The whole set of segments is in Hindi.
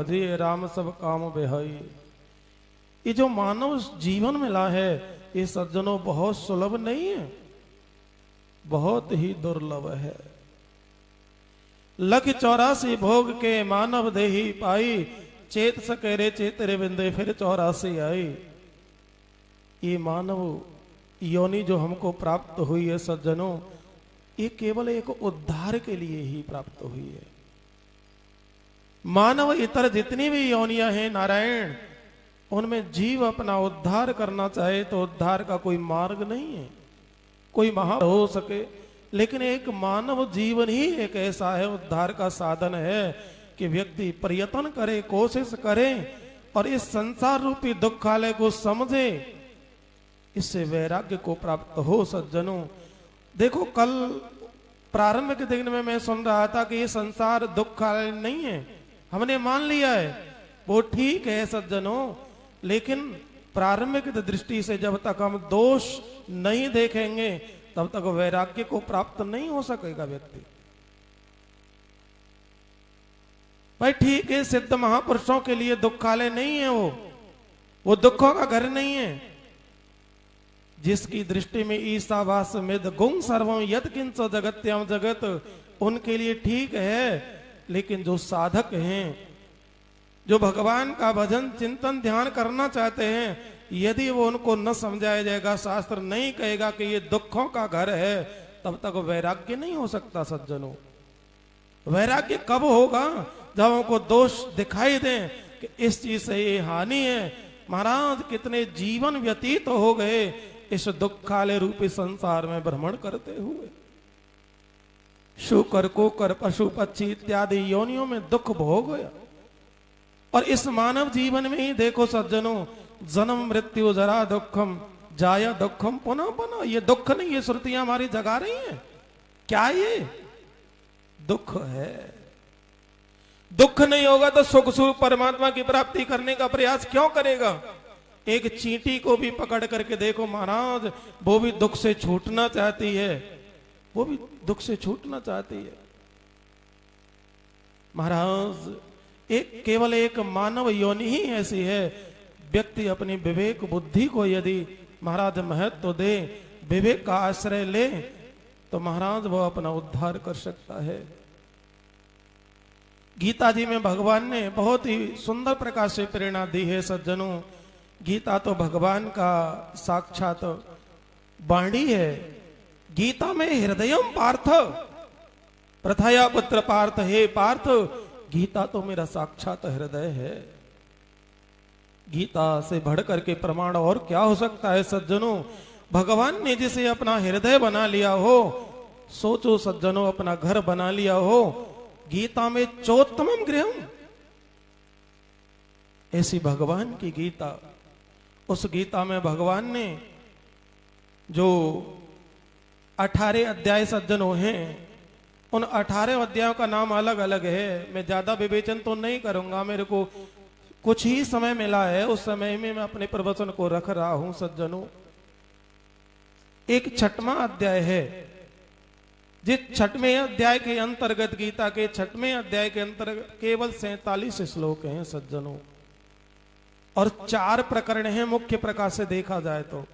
भजिए राम सब काम बेहाई। ये जो मानव जीवन मिला है ये सज्जनों बहुत सुलभ नहीं है, बहुत ही दुर्लभ है। लख 84 भोग के मानव देही पाई, चेत सके रे चेत रे बिंदे फिर 84 आई। ये मानव योनि जो हमको प्राप्त हुई है सज्जनों, ये केवल एक उद्धार के लिए ही प्राप्त हुई है। मानव इतर जितनी भी योनियां हैं नारायण, उनमें जीव अपना उद्धार करना चाहे तो उद्धार का कोई मार्ग नहीं है, कोई महा हो सके, लेकिन एक मानव जीवन ही एक ऐसा है उद्धार का साधन है कि व्यक्ति प्रयत्न करे, कोशिश करे और इस संसार रूपी दुखालय को समझे, इससे वैराग्य को प्राप्त हो। सज्जनों देखो, कल प्रारंभ के दिन में मैं सुन रहा था कि ये संसार दुखालय नहीं है, हमने मान लिया है, वो ठीक है सज्जनों, लेकिन प्रारंभिक दृष्टि से जब तक हम दोष नहीं देखेंगे तब तक वैराग्य को प्राप्त नहीं हो सकेगा व्यक्ति। भाई ठीक है, सिद्ध महापुरुषों के लिए दुखालय नहीं है, वो दुखों का घर नहीं है। जिसकी दृष्टि में ईसावास मिद गुण सर्वम यत किंच जगत्यम जगत, उनके लिए ठीक है, लेकिन जो साधक हैं, जो भगवान का भजन चिंतन ध्यान करना चाहते हैं, यदि वो उनको न समझाया जाएगा, शास्त्र नहीं कहेगा कि ये दुखों का घर है, तब तक वैराग्य नहीं हो सकता सज्जनों। वैराग्य कब होगा? जब उनको दोष दिखाई दे कि इस चीज से ये हानि है। महाराज कितने जीवन व्यतीत हो गए इस दुखालय रूपी संसार में भ्रमण करते हुए, शुकर कुकर पशु पक्षी इत्यादि योनियों में दुख भोग गया। और इस मानव जीवन में ही देखो सज्जनों, जन्म मृत्यु जरा दुखम जाया दुखम पुनः पुनः, ये दुख नहीं, ये श्रुतियां हमारी जगा रही हैं। क्या ये दुख है? दुख नहीं होगा तो सुख सुख परमात्मा की प्राप्ति करने का प्रयास क्यों करेगा? एक चींटी को भी पकड़ करके देखो महाराज, वो भी दुख से छूटना चाहती है, वो भी दुख से छूटना चाहती है। महाराज एक केवल एक मानव योनि ही ऐसी है, व्यक्ति अपनी विवेक बुद्धि को यदि महाराज महत्व दे, विवेक का आश्रय ले, तो महाराज वो अपना उद्धार कर सकता है। गीता जी में भगवान ने बहुत ही सुंदर प्रकार से प्रेरणा दी है सज्जनों। गीता तो भगवान का साक्षात वाणी है। गीता में हृदयम पार्थ प्रथया पुत्र पार्थ, हे पार्थ गीता तो मेरा साक्षात हृदय है। गीता से बढ़ करके प्रमाण और क्या हो सकता है सज्जनों? भगवान ने जिसे अपना हृदय बना लिया हो, सोचो सज्जनों, अपना घर बना लिया हो, गीता में चोत्तमम गृहम, ऐसी भगवान की गीता। उस गीता में भगवान ने जो 18 अध्याय सज्जनों हैं, उन 18 अध्यायों का नाम अलग अलग है। मैं ज्यादा विवेचन तो नहीं करूंगा, मेरे को कुछ ही समय मिला है, उस समय में मैं अपने प्रवचन को रख रहा हूं सज्जनों। एक 6वां अध्याय है, जिस 6वें अध्याय के अंतर्गत, गीता के 6वें अध्याय के अंतर्गत केवल 47 श्लोक हैं सज्जनों, और 4 प्रकरण हैं मुख्य प्रकार से देखा जाए तो।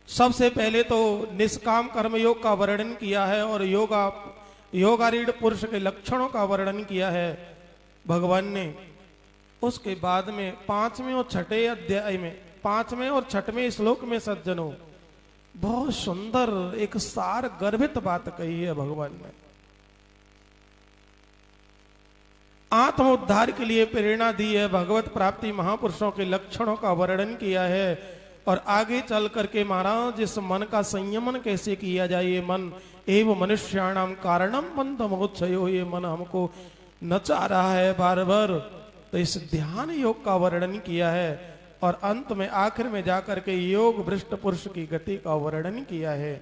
सबसे पहले तो निष्काम कर्मयोग का वर्णन किया है और योगारूढ़ पुरुष के लक्षणों का वर्णन किया है भगवान ने। उसके बाद में 5वें और 6ठे अध्याय में, 5वें और 6ठवें श्लोक में सज्जनों बहुत सुंदर एक सार गर्भित बात कही है भगवान ने। आत्म उद्धार के लिए प्रेरणा दी है, भगवत प्राप्ति महापुरुषों के लक्षणों का वर्णन किया है, और आगे चल करके महाराज इस मन का संयमन कैसे किया जाए। ये मन एवं मनुष्याणाम कारणम बंध मोक्षयो, ये मन हमको नचा रहा है बार बार, तो इस ध्यान योग का वर्णन किया है, और अंत में आखिर में जाकर के योग भ्रष्ट पुरुष की गति का वर्णन किया है।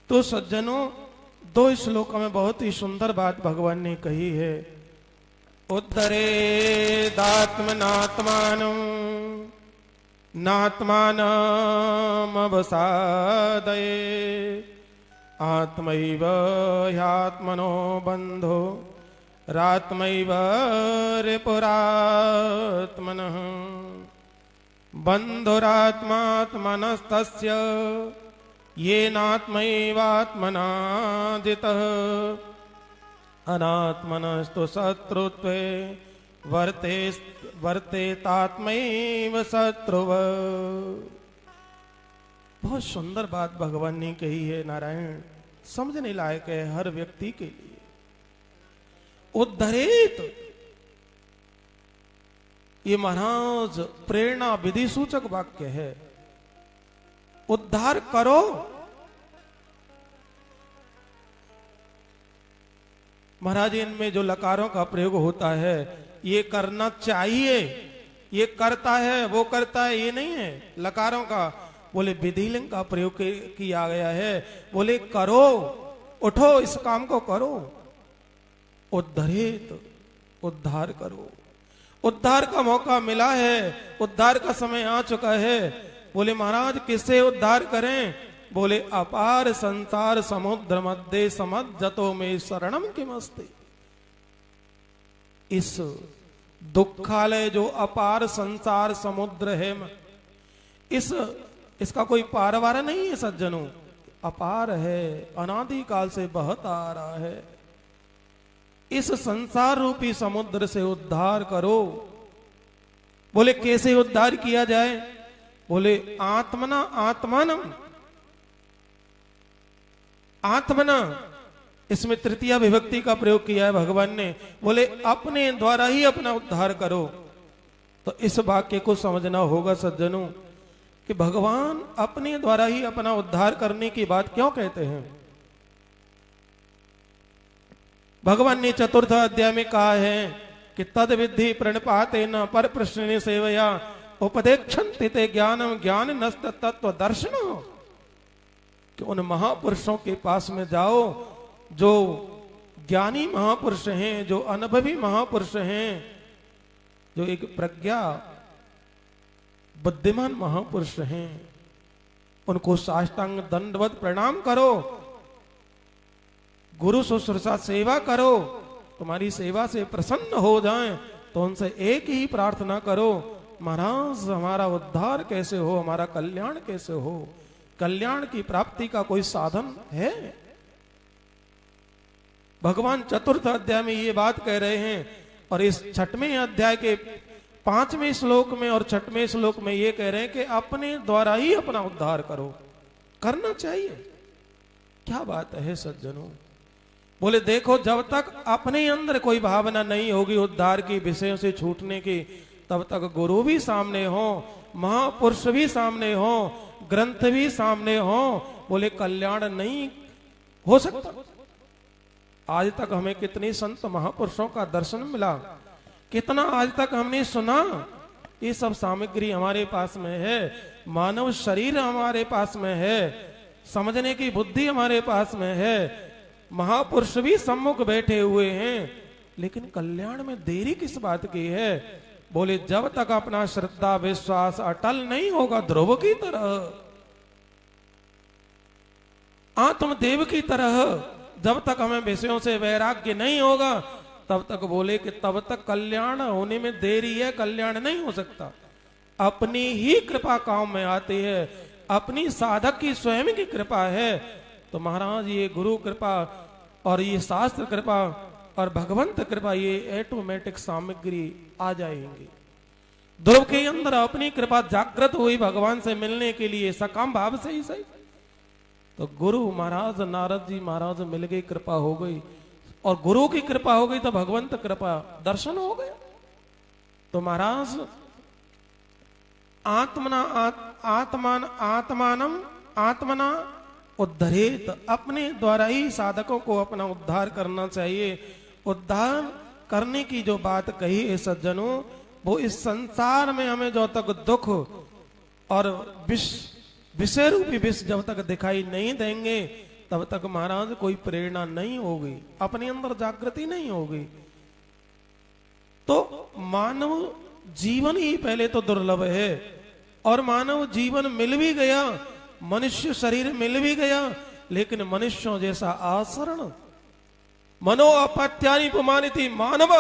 तो सज्जनों 2 श्लोकों में बहुत ही सुंदर बात भगवान ने कही है। उद्धरे दात्मनात्मानं नात्मानमवसादये आत्मैव ह्यात्मनो बंधो रात्मैव रिपुरात्मनः बन्धुरात्मात्मनस्तस्य येनात्मैवात्मना जितः अनात्मनस्तु शत्रुत्वे वर्तेतात्मैव शत्रुव। बहुत सुंदर बात भगवान ने कही है। नारायण समझने लायक है हर व्यक्ति के लिए। उद्धरेत, ये महाराज प्रेरणा विधि सूचक वाक्य है। उद्धार करो, महाराज इनमें जो लकारों का प्रयोग होता है, ये करना चाहिए, ये करता है, वो करता है, ये नहीं है। लकारों का बोले विधिलिंग का प्रयोग किया गया है। बोले करो, उठो, इस काम को करो। उद्धरेत, उद्धार करो। उद्धार का मौका मिला है, उद्धार का समय आ चुका है। बोले महाराज किससे उद्धार करें? बोले अपार संसार समुद्र मध्य समज्जतो में शरणम किमस्ति। इस दुखालय जो अपार संसार समुद्र है, इसका कोई पारवार नहीं है सज्जनों। अपार है, अनादि काल से बहता आ रहा है। इस संसार रूपी समुद्र से उद्धार करो। बोले कैसे उद्धार किया जाए? बोले आत्मना आत्मानम। आत्मना, इसमें तृतीया विभक्ति का प्रयोग किया है भगवान ने। बोले अपने द्वारा ही अपना उद्धार करो। तो इस वाक्य को समझना होगा सज्जनों कि भगवान अपने द्वारा ही अपना उद्धार करने की बात क्यों कहते हैं। भगवान ने चतुर्थ अध्याय में कहा है कि तद विद्धि प्रणपाते न पर प्रश्न सेवया उपदेक्षन्ति ते ज्ञानम ज्ञान नस्त तत्व दर्शन। कि उन महापुरुषों के पास में जाओ जो ज्ञानी महापुरुष हैं, जो अनुभवी महापुरुष हैं, जो एक प्रज्ञा बुद्धिमान महापुरुष हैं। उनको साष्टांग दंडवत प्रणाम करो, गुरु शुश्रूषा सेवा करो। तुम्हारी सेवा से प्रसन्न हो जाएं तो उनसे एक ही प्रार्थना करो, महाराज हमारा उद्धार कैसे हो, हमारा कल्याण कैसे हो। कल्याण की प्राप्ति का कोई साधन है? भगवान चतुर्थ अध्याय में ये बात कह रहे हैं। और इस छठवें अध्याय के 5वें श्लोक में और 6वें श्लोक में ये कह रहे हैं कि अपने द्वारा ही अपना उद्धार करो। करना चाहिए। क्या बात है सज्जनों। बोले देखो, जब तक अपने अंदर कोई भावना नहीं होगी उद्धार की, विषयों से छूटने की, तब तक गुरु भी सामने हो, महापुरुष भी सामने हो, ग्रंथ भी सामने हो, बोले कल्याण नहीं हो सकता। आज तक हमें कितने संत महापुरुषों का दर्शन मिला, कितना आज तक हमने सुना। ये सब सामग्री हमारे पास में है, मानव शरीर हमारे पास में है, समझने की बुद्धि हमारे पास में है, महापुरुष भी सम्मुख बैठे हुए हैं, लेकिन कल्याण में देरी किस बात की है? बोले जब तक अपना श्रद्धा विश्वास अटल नहीं होगा, ध्रुव की तरह, आत्मदेव की तरह, जब तक हमें विषयों से वैराग्य नहीं होगा, तब तक बोले कि तब तक कल्याण होने में देरी है, कल्याण नहीं हो सकता। अपनी ही कृपा काम में आती है, अपनी साधक की स्वयं की कृपा है। तो महाराज ये गुरु कृपा और ये शास्त्र कृपा और भगवंत कृपा, ये ऑटोमेटिक सामग्री आ जाएंगी। ध्रुव के अंदर अपनी कृपा जागृत हुई भगवान से मिलने के लिए, सकाम भाव से ही सही। तो गुरु महाराज नारद जी महाराज मिल गई, कृपा हो गई, और गुरु की कृपा हो गई तो भगवंत कृपा दर्शन हो गया। तो महाराज आत्मना आत्मान आत्मानम आत्मना उद्धरेत, अपने द्वारा ही साधकों को अपना उद्धार करना चाहिए। उद्धार करने की जो बात कही है सज्जनों, वो इस संसार में हमें जो तक दुख और विषय रूपी विष जब तक दिखाई नहीं देंगे, तब तक महाराज कोई प्रेरणा नहीं होगी, अपने अंदर जागृति नहीं होगी। तो मानव जीवन ही पहले तो दुर्लभ है, और मानव जीवन मिल भी गया, मनुष्य शरीर मिल भी गया, लेकिन मनुष्यों जैसा आचरण मनो अपत्यानि पुमानिति मानव,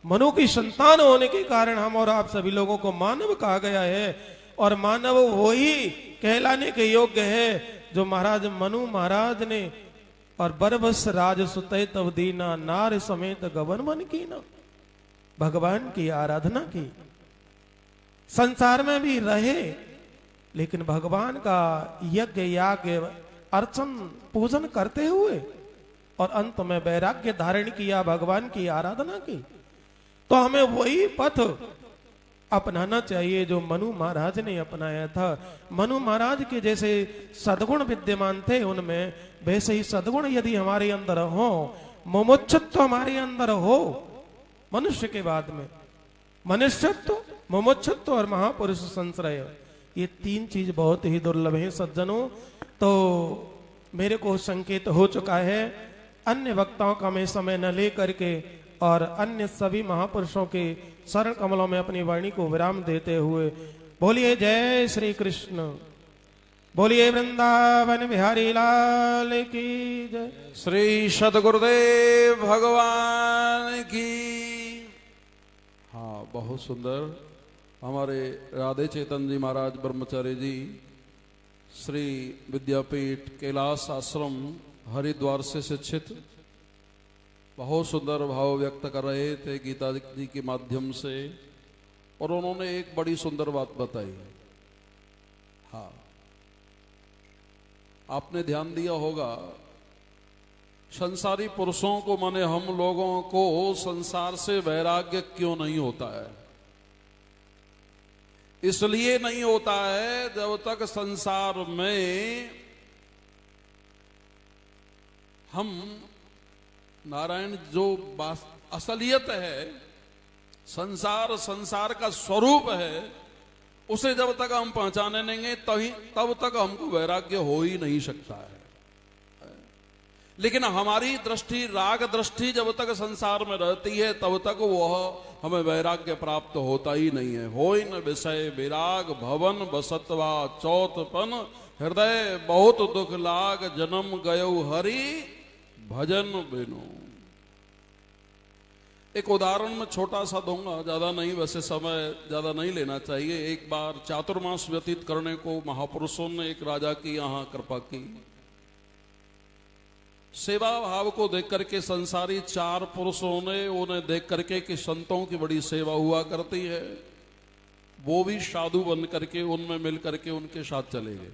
मनु की संतान होने के कारण हम और आप सभी लोगों को मानव कहा गया है। और मानव वही कहलाने के योग्य है जो महाराज मनु महाराज ने और बरबस राज सुतय तव दीना नार समेत गवन मन की ना, भगवान की आराधना की, संसार में भी रहे लेकिन भगवान का यज्ञ याग अर्चन पूजन करते हुए और अंत में वैराग्य धारण किया, भगवान की आराधना की। तो हमें वही पथ अपनाना चाहिए जो मनु महाराज ने अपनाया था। मनु महाराज के जैसे सद्गुण विद्यमान थे उनमें, वैसे ही सद्गुण यदि हमारे अंदर हो, मुमुक्षुत्व हमारे अंदर हो, मनुष्य के बाद में मनुष्यत्व, मुमुक्षुत्व और महापुरुष संश्रय, ये तीन चीज बहुत ही दुर्लभ है सज्जनों। तो मेरे को संकेत हो चुका है, अन्य वक्ताओं का मैं समय न ले करके और अन्य सभी महापुरुषों के शरण कमलों में अपनी वाणी को विराम देते हुए बोलिए जय श्री कृष्ण, बोलिए वृंदावन बिहारी लाल की जय, श्री सदगुरुदेव भगवान की। हाँ, बहुत सुंदर हमारे राधे चेतन जी महाराज ब्रह्मचारी जी श्री विद्यापीठ कैलाश आश्रम हरिद्वार से शिक्षित बहुत सुंदर भाव व्यक्त कर रहे थे गीता जी के माध्यम से, और उन्होंने एक बड़ी सुंदर बात बताई। हाँ, आपने ध्यान दिया होगा, संसारी पुरुषों को माने हम लोगों को संसार से वैराग्य क्यों नहीं होता है? इसलिए नहीं होता है जब तक संसार में हम नारायण जो असलियत है, संसार का स्वरूप है, उसे जब तक हम पहचाने नहीं तब तक हमको वैराग्य हो ही नहीं सकता है। लेकिन हमारी दृष्टि राग दृष्टि जब तक संसार में रहती है तब तक वह हमें वैराग्य प्राप्त होता ही नहीं है। होई न विषय विराग भवन बसतवा चौथपन, हृदय बहुत दुख लाग जन्म गयो हरि भजन बिनु। एक उदाहरण में छोटा सा दूंगा, ज्यादा नहीं, वैसे समय ज्यादा नहीं लेना चाहिए। एक बार चातुर्मास व्यतीत करने को महापुरुषों ने एक राजा की यहां कृपा की। सेवा भाव को देख करके संसारी चार पुरुषों ने उन्हें देख करके कि संतों की बड़ी सेवा हुआ करती है, वो भी साधु बन करके उनमें मिल करके उनके साथ चले गए।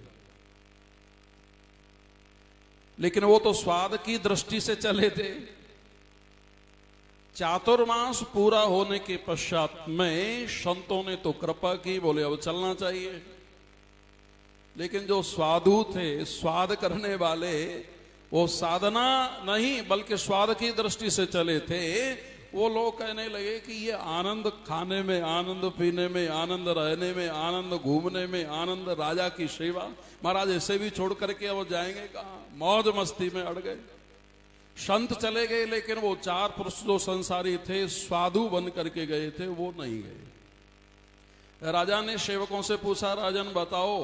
लेकिन वो तो स्वाद की दृष्टि से चले थे। चातुर्मास पूरा होने के पश्चात में संतों ने तो कृपा की, बोले अब चलना चाहिए। लेकिन जो साधु थे, स्वाद करने वाले, वो साधना नहीं बल्कि स्वाद की दृष्टि से चले थे। वो लोग कहने लगे कि ये आनंद खाने में, आनंद पीने में, आनंद रहने में, आनंद घूमने में, आनंद राजा की सेवा, महाराज ऐसे भी छोड़ करके अब जाएंगे कहाँ? मौज मस्ती में अड़ गए। संत चले गए लेकिन वो चार पुरुष जो संसारी थे, साधु बन करके गए थे, वो नहीं गए। राजा ने सेवकों से पूछा, राजन बताओ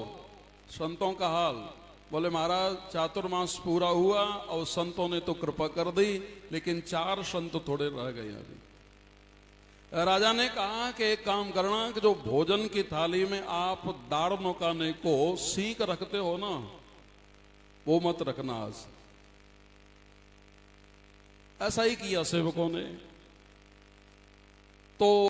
संतों का हाल। बोले महाराज चातुर्मास पूरा हुआ और संतों ने तो कृपा कर दी, लेकिन चार संत थोड़े रह गए अभी। राजा ने कहा कि एक काम करना कि जो भोजन की थाली में आप दाढ़ नोकाने को सीख रखते हो ना, वो मत रखना आज। ऐसा ही किया सेवकों ने। तो